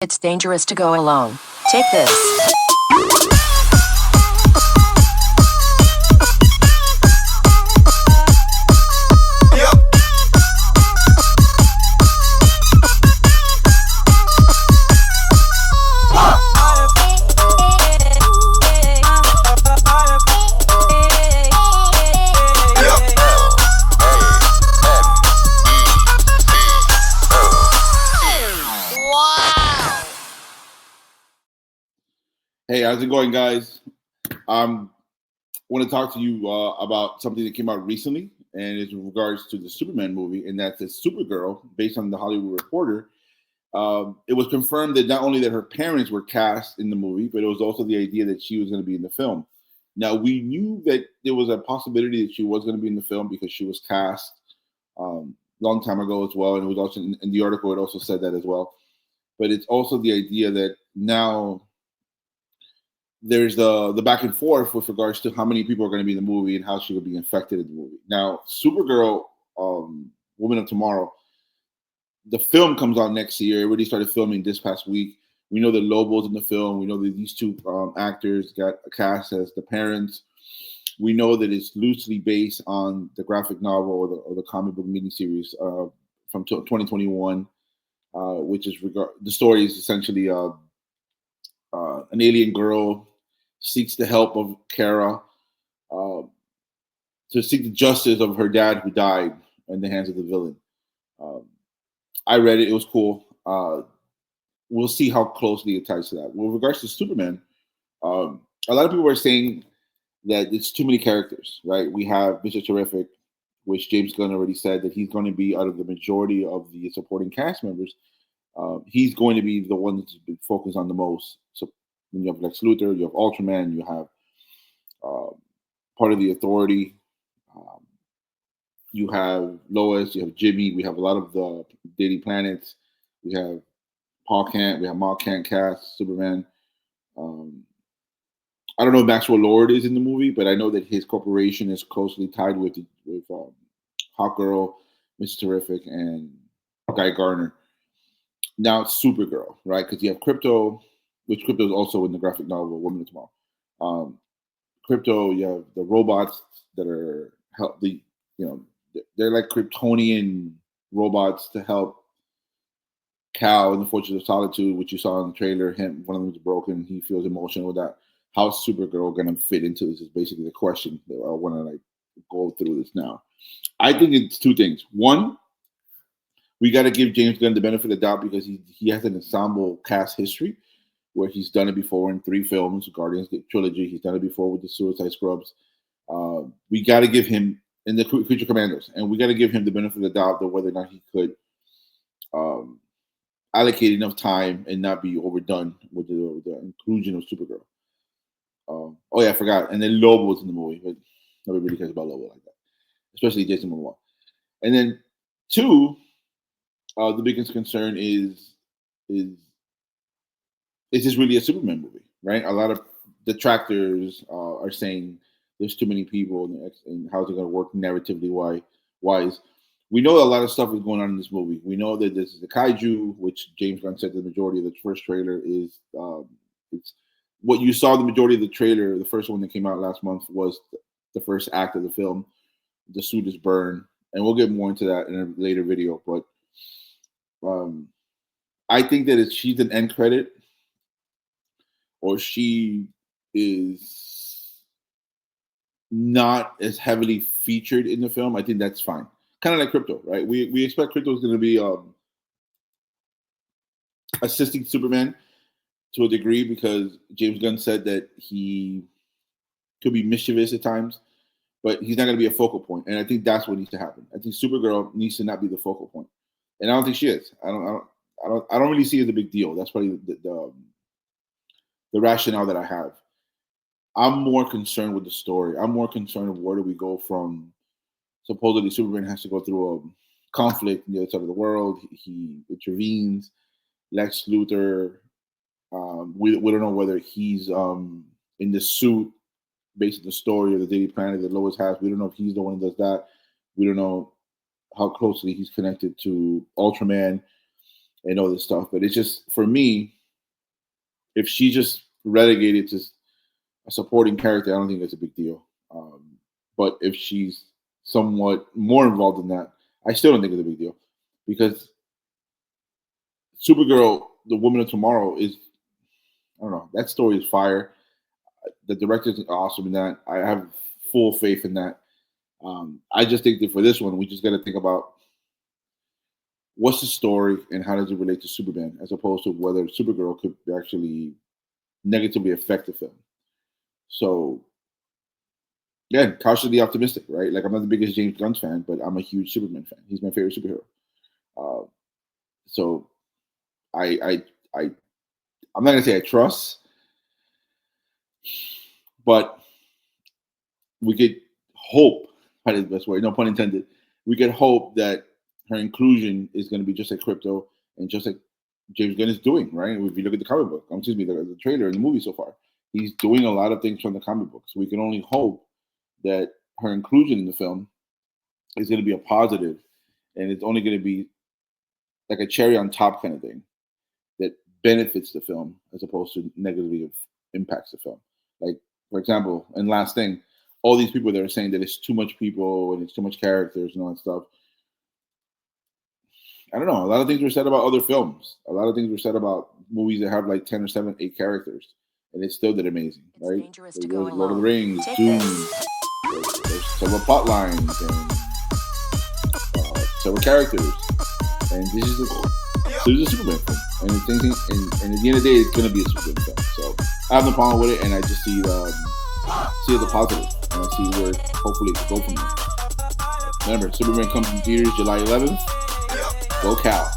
It's dangerous to go alone. Take this. Hey, how's it going, guys? I want to talk to you about something that came out recently, and it's in regards to the Superman movie, and that's the Supergirl, based on the Hollywood Reporter. It was confirmed that not only that her parents were cast in the movie, but it was also the idea that she was going to be in the film. Now, we knew that there was a possibility that she was going to be in the film because she was cast long time ago as well, and it was also in the article. It also said that as well. But it's also the idea that now there's the back and forth with regards to how many people are going to be in the movie and how she will be infected in the movie. Now, Supergirl, Woman of Tomorrow, the film comes out next year. It already started filming this past week. We know that Lobo's in the film. We know that these two actors got cast as the parents. We know that it's loosely based on the graphic novel or the comic book miniseries from 2021, which is the story is essentially an alien girl seeks the help of Kara to seek the justice of her dad who died in the hands of the villain. I read it; it was cool. We'll see how closely it ties to that. With regards to Superman, a lot of people are saying that it's too many characters. Right? We have Mr. Terrific, which James Gunn already said that he's going to be out of the majority of the supporting cast members. He's going to be the one that's been focused on the most. So when you have Lex Luthor, you have Ultraman, you have part of the Authority, um, you have Lois, you have Jimmy. We have a lot of the Daily Planets. We have Paul Kent. We have Mark Kent cast Superman. Um, I don't know if Maxwell Lord is in the movie, but I know that his corporation is closely tied with Hawkgirl, Mr. Terrific, and Guy Gardner. Now it's Supergirl, right? Because you have Crypto, which Crypto is also in the graphic novel Woman of Tomorrow. Um, Crypto, you have the robots that are help the they're like Kryptonian robots to help Cal in the Fortress of Solitude, which you saw in the trailer. Him, one of them is broken. He feels emotional with that. How's Supergirl gonna fit into this? Is basically the question that I want to go through this now. I think it's two things. One, we got to give James Gunn the benefit of the doubt because he has an ensemble cast history where he's done it before in 3 films, Guardians trilogy. He's done it before with the Suicide Scrubs. We got to give him in the Creature Commandos, and we got to give him the benefit of the doubt that whether or not he could um, allocate enough time and not be overdone with the inclusion of Supergirl. Oh yeah, I forgot. And then Lobo was in the movie, but nobody really cares about Lobo like that, especially Jason Momoa. And then two, the biggest concern is is this really a Superman movie, right? A lot of detractors are saying there's too many people and how's it going to work narratively wise. We know a lot of stuff is going on in this movie. We know that this is the kaiju, which James Gunn said the majority of the first trailer is. It's what you saw. The majority of the trailer, the first one that came out last month, was the first act of the film. The suit is burned, and we'll get more into that in a later video. But um, I think that she's an end credit or she is not as heavily featured in the film, I think that's fine. Kind of like Crypto, right? We expect Crypto is going to be assisting Superman to a degree because James Gunn said that he could be mischievous at times, but he's not going to be a focal point. And I think that's what needs to happen. I think Supergirl needs to not be the focal point, and I don't think she is. I don't really see it as a big deal. That's probably the rationale that I have. I'm more concerned with the story. I'm more concerned of where do we go from. Supposedly, Superman has to go through a conflict on the other side of the world. He intervenes. Lex Luthor. We don't know whether he's in the suit based on the story of the Daily Planet that Lois has. We don't know if he's the one who does that. We don't know how closely he's connected to Ultraman. and all this stuff. But it's just, for me, if she just relegated to a supporting character, I don't think it's a big deal. But if she's somewhat more involved in that, I still don't think it's a big deal, because Supergirl, the Woman of Tomorrow, is, I don't know, that story is fire. The director's awesome in that. I have full faith in that. I just think that for this one, we just got to think about what's the story and how does it relate to Superman, as opposed to whether Supergirl could actually negatively affect the film. So, yeah, cautiously optimistic, right? Like, I'm not the biggest James Gunn fan, but I'm a huge Superman fan. He's my favorite superhero. So, I'm not gonna say I trust, but we could hope, probably the best way, no pun intended, we could hope that her inclusion is going to be just like Crypto and just like James Gunn is doing, right? If you look at the comic book, the trailer and the movie so far, he's doing a lot of things from the comic book. So we can only hope that her inclusion in the film is going to be a positive, and it's only going to be like a cherry on top kind of thing that benefits the film as opposed to negatively impacts the film. Like, for example, and last thing, all these people that are saying that it's too much people and it's too much characters and all that stuff. I don't know. A lot of things were said about other films. A lot of things were said about movies that have like 10 or 7, 8 characters, and it still did amazing, It's right? dangerous to There's go Lord of the alone. Rings, Take Dune, this. there's several plot lines and several characters, and this is a Superman film, and at the end of the day, it's gonna be a Superman film. So I have no problem with it, and I just see the positive, and I see where hopefully it could go from there. Remember, Superman comes in theaters July 11th. Go Cal.